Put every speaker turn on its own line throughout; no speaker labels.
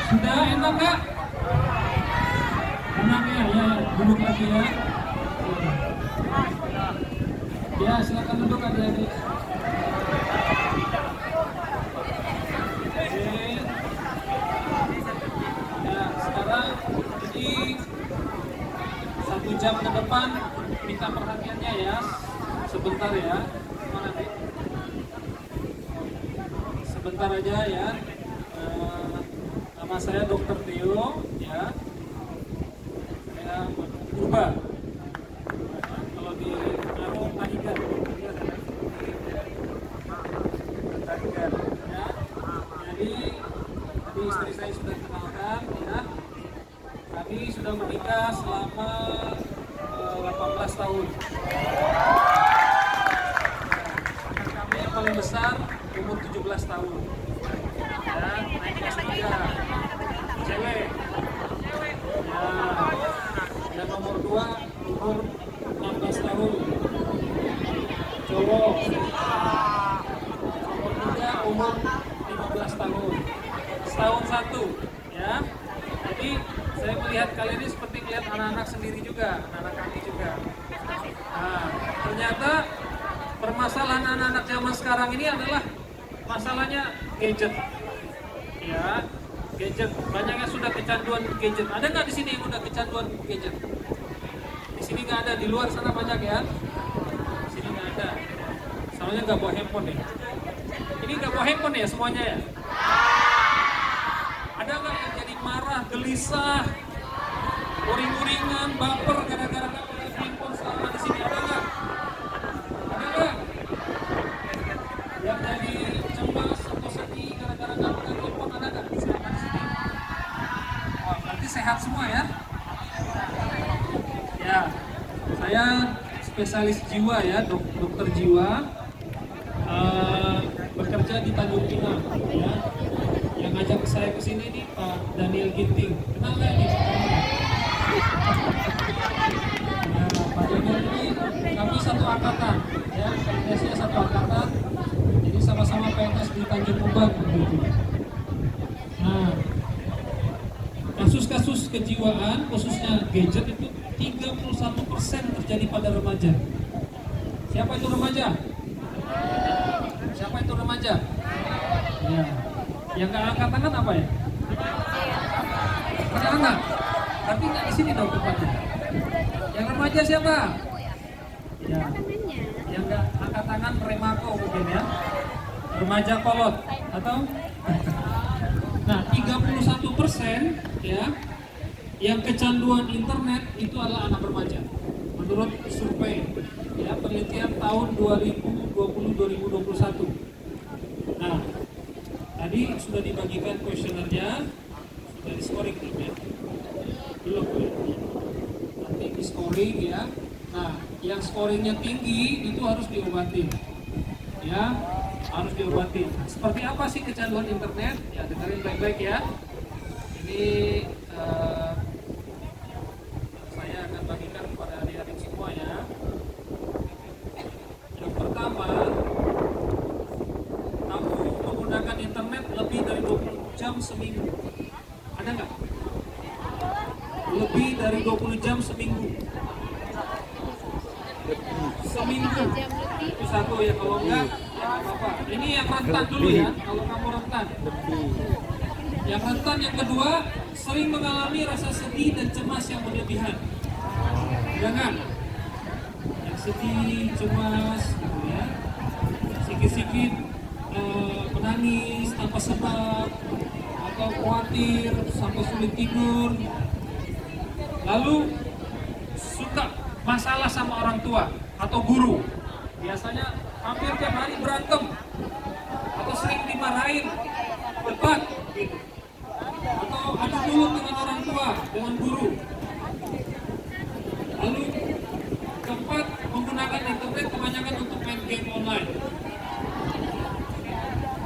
Sudah enak nggak? Enak ya, ya duduk lagi ya. Ya silakan duduk adik-adik. Ya sekarang ini 1 jam ke depan minta perhatiannya ya. Sebentar ya. Mana nih? Sebentar aja ya. Nama saya Dr. Theo ya. Saya berubah. Kalau di Manigan ya. Jadi tadi istri saya sudah kenalkan ya. Kami sudah menikah selama 18 tahun. Anak kami yang paling besar umur 17 tahun. Ya, naik kelas 3. Cewek. Ya, dan nomor 2 umur 16 tahun. Cowok. Nomor 3 umur 15 tahun. Setahun 1 ya. Jadi saya melihat kalian ini seperti melihat anak-anak sendiri juga, anak-anak kami juga. Nah, ternyata permasalahan anak-anak zaman sekarang ini adalah masalahnya gadget. Ya, gadget. Banyak yang sudah kecanduan gadget. Ada nggak di sini yang udah kecanduan gadget? Di sini nggak ada, di luar sana banyak ya. Di sini nggak ada. Soalnya nggak bawa handphone ya. Ini nggak bawa handphone ya semuanya ya. Ada nggak yang jadi marah, gelisah, uring-uringan, baper gara-gara nggak punya handphone selama di sini? Ada nggak? Ada nggak? Yang jadi cemas atau sedih gara-gara nggak punya handphone ada nggak? Selama di sini? Oh, berarti sehat semua ya? Ya, saya spesialis jiwa ya, dokter jiwa, bekerja di Tanjung Pinang ya. Yang ngajak saya ke sini nih Pak Daniel Ginting. Kenal nggak nih? Ya, Pak Daniel ini kami satu angkatan, ya, PNS-nya satu angkatan. Jadi sama-sama PNS di Tanjung Uban begitu. Nah, kasus-kasus kejiwaan khususnya gadget itu 31% terjadi pada remaja. Siapa itu remaja? Siapa itu remaja? Ya. Yang nggak angkat tangan apa ya? Anak-anak. Tapi nggak di sini dong tempatnya. Yang remaja siapa? Ya. Yang nggak angkat tangan remako mungkin ya. Remaja kolot atau? Nah, 31% ya yang kecanduan internet itu adalah anak remaja. Menurut survei ya penelitian tahun 2020-2021. Nah, tadi sudah dibagikan kuesionernya, sudah di scoring belum ya? Belum. Nanti di scoring ya. Nah, yang scoringnya tinggi itu harus diobati. Ya, harus diobati. Seperti apa sih kecanduan internet? Ya, dengerin baik-baik ya. Ini saya akan bagikan kepada adik-adik semua ya. Yang pertama, kamu menggunakan internet lebih dari 20 jam seminggu. Ada nggak? Lebih dari 20 jam seminggu. Seminggu. Itu satu ya, kalau enggak ya apa-apa. Ini yang rentan dulu ya, kalau kamu rentan. Yang rentan yang kedua, sering mengalami rasa sedih dan cemas yang berlebihan. Jangan. Yang sedih, cemas, gitu ya. Sikit-sikit menangis tanpa sebab atau khawatir sampai sulit tidur. Lalu suka masalah sama orang tua atau guru. Biasanya hampir tiap hari berantem atau sering dimarahin, debat gitu. Atau adu mulut dengan orang tua, dengan guru. Lalu keempat, menggunakan internet kebanyakan untuk main game online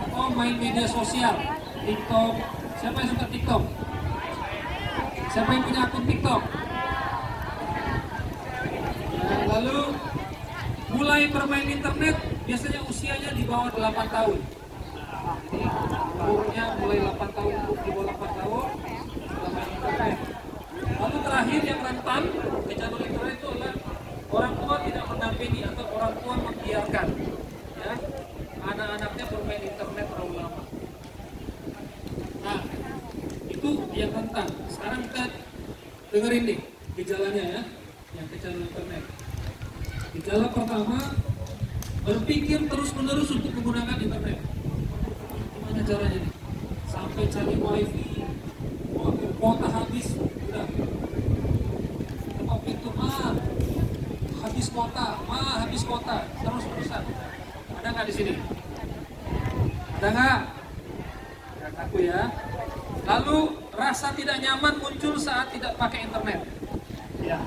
atau main media sosial, TikTok. Siapa yang suka TikTok? Siapa yang punya akun TikTok? Ya, lalu mulai bermain internet biasanya usianya di bawah 8 tahun. Jadi umurnya mulai 8 tahun, di bawah 8 tahun itu yang rentan. Sekarang kita dengerin nih gejalanya ya, yang kecanduan internet. Gejala pertama, berpikir terus-menerus untuk menggunakan internet. Gimana caranya nih? Sampai cari wifi, kuota habis, udah. Ketok pintu, habis kuota, terus-terusan. Ada nggak di sini? Ada nggak? Aku ya. Lalu rasa tidak nyaman muncul saat tidak pakai internet. Ya.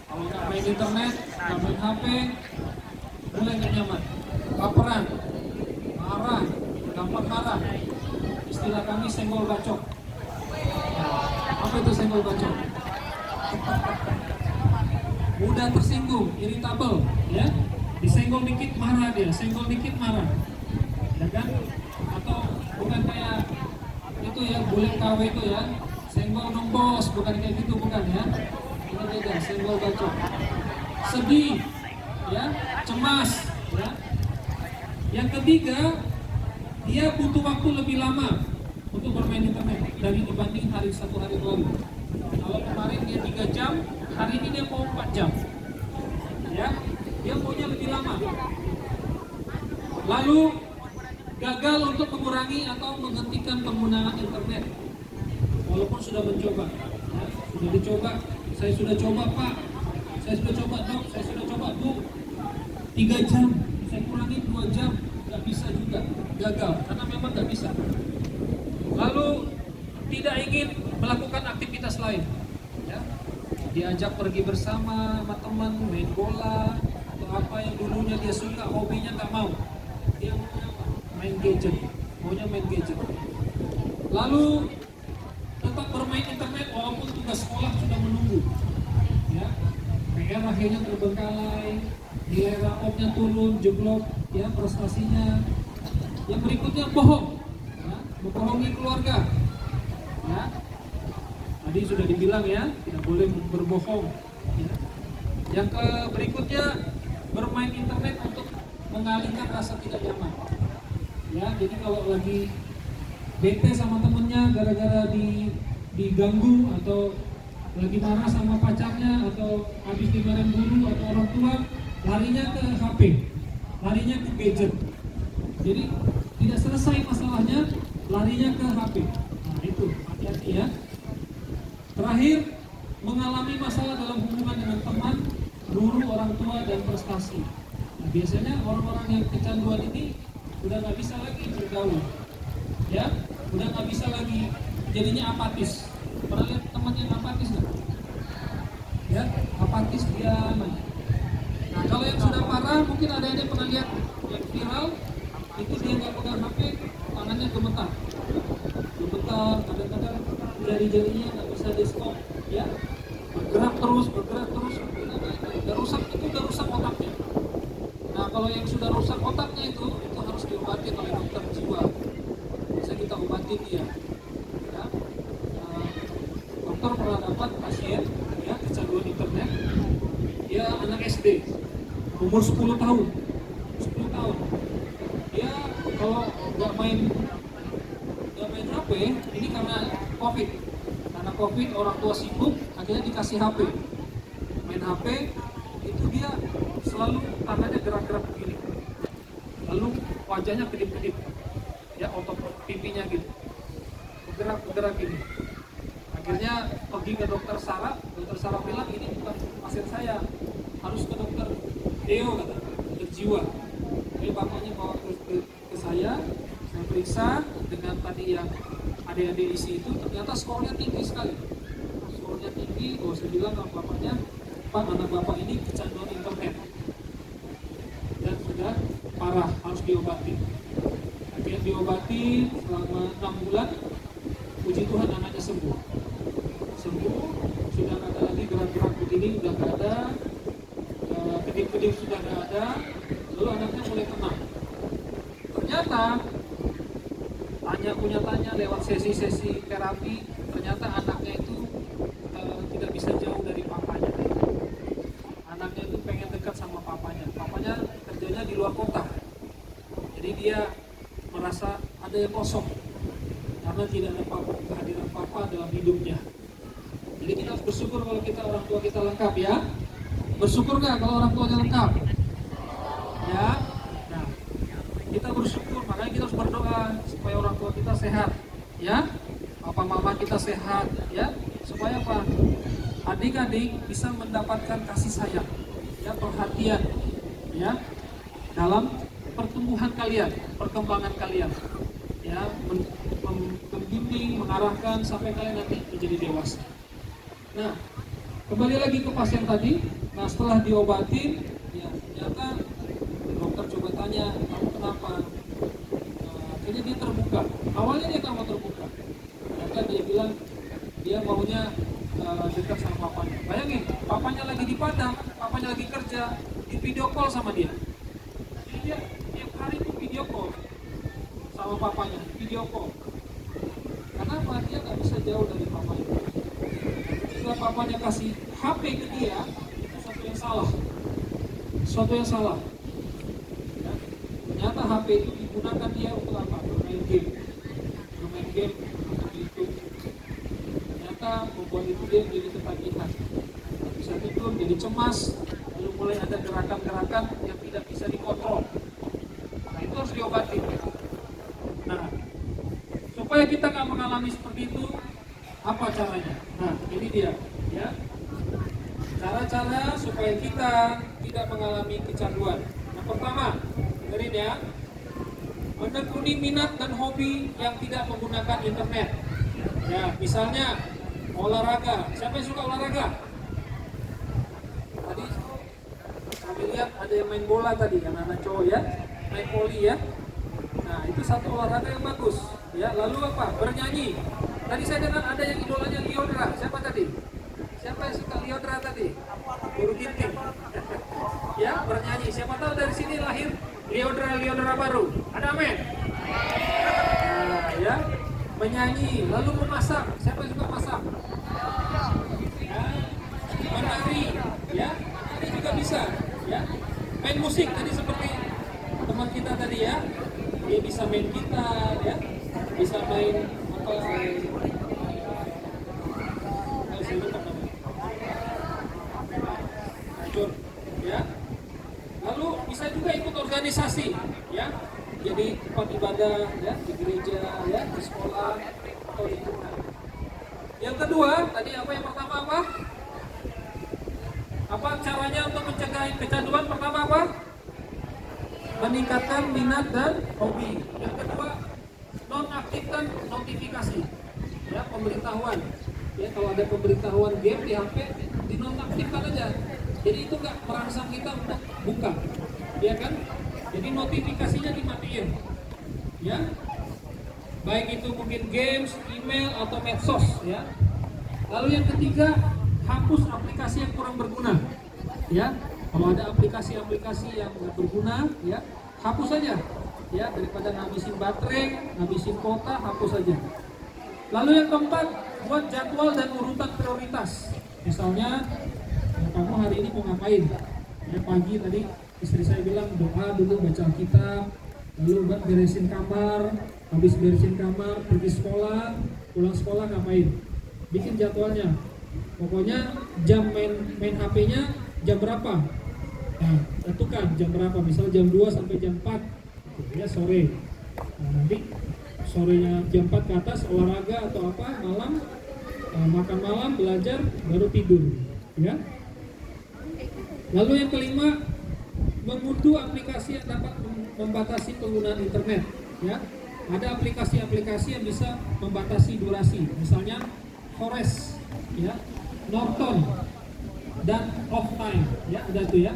Kalau nggak main internet, nggak main HP, mulai nggak nyaman. Baperan, marah, gampang marah. Istilah kami senggol bacok. Apa itu senggol bacok? Mudah tersinggung, irritable, ya. Disenggol dikit marah dia, senggol dikit marah. Ya kan? Atau bukan kayak itu ya, bule KW itu ya, senggol dong bos, bukan kayak gitu, bukan ya. Ini beda, senggol bacok. Sedih, ya, cemas, ya. Yang ketiga, dia butuh waktu lebih lama untuk bermain internet dari dibanding satu hari lalu. Kalau kemarin dia 3 jam, hari ini dia mau 4 jam. Ya, dia maunya lebih lama. Lalu gagal untuk mengurangi atau menghentikan penggunaan internet. Walaupun sudah mencoba, ya, sudah dicoba. Saya sudah coba Pak, saya sudah coba Dok, saya sudah coba Bu. 3 jam, saya kurangi 2 jam, nggak bisa juga, gagal karena memang nggak bisa. Lalu tidak ingin melakukan aktivitas lain, ya. Diajak pergi bersama teman, main bola atau apa yang dulunya dia suka, hobinya nggak mau. Dia maunya apa? Main gadget, maunya main gadget. Lalu tetap bermain internet walaupun tugas sekolah sudah menunggu, ya. PR akhirnya terbengkalai, nilai rapotnya turun, jeblok, ya, prestasinya. Yang berikutnya bohong, ya, membohongi keluarga, ya. Tadi sudah dibilang ya, tidak boleh berbohong, ya. Yang berikutnya bermain internet untuk mengalihkan rasa tidak nyaman, ya. Jadi kalau lagi bete sama temennya gara-gara diganggu atau lagi marah sama pacarnya atau habis dimarahin guru atau orang tua, larinya ke HP, larinya ke gadget. Jadi tidak selesai masalahnya, larinya ke HP. Nah itu, hati-hati ya. Terakhir, mengalami masalah dalam hubungan dengan teman, guru, orang tua, dan prestasi. Nah, biasanya orang-orang yang kecanduan ini udah nggak bisa lagi bergaul, ya, udah nggak bisa lagi, jadinya apatis. Pernah lihat teman yang apatis nggak? Ya, apatis dia. Nah, kalau yang sudah parah, mungkin ada yang pernah lihat yang viral, itu dia nggak pegang HP, tangannya gemetar, kadang-kadang jari-jarinya nggak bisa di stop, ya, bergerak terus, udah rusak otaknya. Nah, kalau yang sudah rusak otaknya itu harus diobatin oleh dokter jiwa. Bisa kita obatin dia, ya. Dokter pernah dapat pasien, ya, kecanduan internet, dia anak SD, umur 10 tahun, dia kalau nggak main HP, ini karena COVID, orang tua sibuk, akhirnya dikasih HP, main HP, itu dia selalu tangannya gerak-gerak begini, lalu wajahnya kedip-kedip, ya, otot pipinya gitu, bergerak gini. Akhirnya pergi ke dokter saraf bilang ini bukan pasien saya, harus ke dokter Deo, kata, dokter jiwa. Jadi bapaknya bawa ke saya periksa dengan tadi yang adik-adik isi itu, ternyata skornya tinggi sekali. Saya bilang ke bapaknya, Pak, anak bapak ini kecanduan internet dan sudah parah, harus diobati. Akhirnya diobati selama 6 bulan, puji Tuhan anaknya sembuh, sudah nggak ada lagi gerak-gerak begini, udah nggak ada, kedip-kedip sudah nggak ada, lalu anaknya mulai tenang. Ternyata tanya lewat sesi-sesi terapi, ternyata anaknya itu tidak bisa jauh dari papanya. Anaknya itu pengen dekat sama papanya kerjanya di luar kota, jadi dia merasa ada yang kosong karena tidak ada kehadiran papa dan hidupnya. Jadi kita harus bersyukur kalau kita orang tua kita lengkap ya. Bersyukur nggak kalau orang tuanya lengkap? Ya. Nah, kita bersyukur, makanya kita harus berdoa supaya orang tua kita sehat, ya. Papa mama kita sehat, ya. Supaya apa? Adik-adik bisa mendapatkan kasih sayang, ya, perhatian, ya, dalam pertumbuhan kalian, perkembangan kalian, ya, membimbing, mengarahkan sampai kalian nanti menjadi dewasa. Nah, kembali lagi ke pasien tadi. Nah, setelah diobatin, ya, ternyata dokter coba tanya, kamu kenapa? Akhirnya dia terbuka. Awalnya dia nggak mau terbuka. Ternyata dia bilang dia maunya dekat sama papanya. Bayangin, papanya lagi di Padang, papanya lagi kerja, di video call sama dia. Jadi dia tiap hari itu video call sama papanya, video call. Kenapa? Dia nggak bisa jauh dari papanya. Setelah papanya kasih HP ke dia, itu sesuatu yang salah. Sesuatu yang salah. Ya. Ternyata HP itu digunakan dia untuk apa? Bermain game. Bermain game untuk YouTube. Ternyata membuat itu dia jadi ketagihan. Bisa tidur, jadi cemas, lalu mulai ada gerakan-gerakan yang tidak bisa dikontrol. Nah, itu harus diobati. Nah, supaya kita nggak mengalami seperti itu, apa caranya? Nah, ini dia, ya. Cara-cara supaya kita tidak mengalami kecanduan. Yang pertama, dengerin ya, menekuni minat dan hobi yang tidak menggunakan internet. Ya, misalnya olahraga. Siapa yang suka olahraga? Tadi kami lihat ada yang main bola tadi, kan anak cowok ya, main voli ya. Nah, itu satu olahraga yang bagus. Ya, lalu apa? Bernyanyi. Tadi saya dengar ada yang idolanya Lyodra. Siapa tadi? Siapa yang suka Lyodra tadi? Guru Ginting. Ya, bernyanyi. Siapa tahu dari sini lahir Lyodra baru. Ada amin? Nah, ya, menyanyi. Lalu memasak. Siapa yang suka masak? Ya, menari. Ya, menari juga bisa. Ya, main musik tadi seperti teman kita tadi ya. Dia bisa main gitar, ya, bisa main apa? Ya. Lalu bisa juga ikut organisasi, ya, jadi tempat ibadah, ya, di gereja, ya, di sekolah atau di rumah. Yang kedua, tadi apa yang pertama apa? Apa caranya untuk mencegah kecanduan? Pertama apa? Meningkatkan minat dan hobi. Yang kedua, nonaktifkan notifikasi, ya, pemberitahuan. Ya, kalau ada pemberitahuan game di HP, dinonaktifkan aja. Jadi itu nggak merangsang kita untuk buka, ya kan? Jadi notifikasinya dimatiin, ya. Baik itu mungkin games, email atau medsos, ya. Lalu yang ketiga, hapus aplikasi yang kurang berguna, ya. Kalau ada aplikasi-aplikasi yang nggak berguna, ya, hapus saja, ya, daripada ngabisin baterai, ngabisin kuota, hapus saja. Lalu yang keempat, buat jadwal dan urutan prioritas. Misalnya, kamu hari ini mau ngapain? Ya, pagi tadi istri saya bilang doa dulu, baca Alkitab, lalu beresin kamar, habis beresin kamar, pergi sekolah, pulang sekolah ngapain? Bikin jadwalnya. Pokoknya jam main HP-nya jam berapa? Nah, tentukan jam berapa, misalnya jam 2 sampai jam 4, ya, sore. Nah, nanti sorenya jam 4 ke atas olahraga atau apa, malam makan malam, belajar, baru tidur, ya. Lalu yang kelima, mengunduh aplikasi yang dapat membatasi penggunaan internet, ya. Ada aplikasi-aplikasi yang bisa membatasi durasi, misalnya Forest, ya, Norton, dan Off Time, ya, ada tuh ya,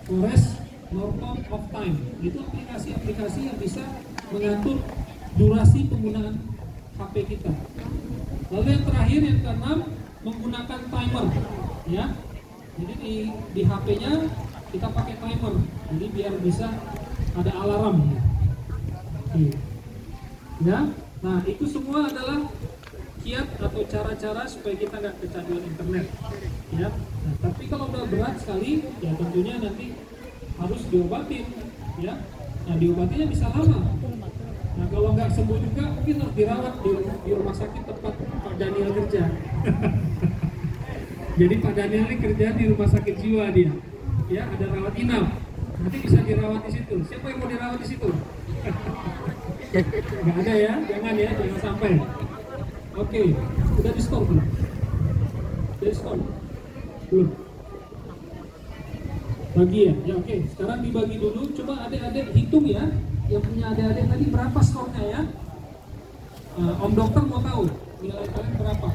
Forest, Norton, Off Time. Itu aplikasi-aplikasi yang bisa mengatur durasi penggunaan HP kita. Lalu yang terakhir, yang keenam, menggunakan timer, ya. Jadi di HP-nya kita pakai timer, jadi biar bisa ada alarm. Oke. Ya, nah itu semua adalah kiat atau cara-cara supaya kita nggak kecanduan internet. Ya, nah, tapi kalau udah berat sekali, ya tentunya nanti harus diobatin. Ya, nah diobatinya bisa lama. Nah kalau nggak sembuh juga mungkin harus dirawat di rumah sakit tempat Pak Daniel kerja. Jadi Pak Daniel ini kerja di rumah sakit jiwa dia. Ya, ada rawat inap. Nanti bisa dirawat di situ. Siapa yang mau dirawat di situ? Nggak ada ya, jangan sampai. Oke, udah di stop belum? Udah di stop? Belum. Bagi ya, oke. Sekarang dibagi dulu. Coba adik-adik hitung ya. Yang punya adik-adik tadi berapa skornya ya? Om dokter mau tahu nilai kalian berapa?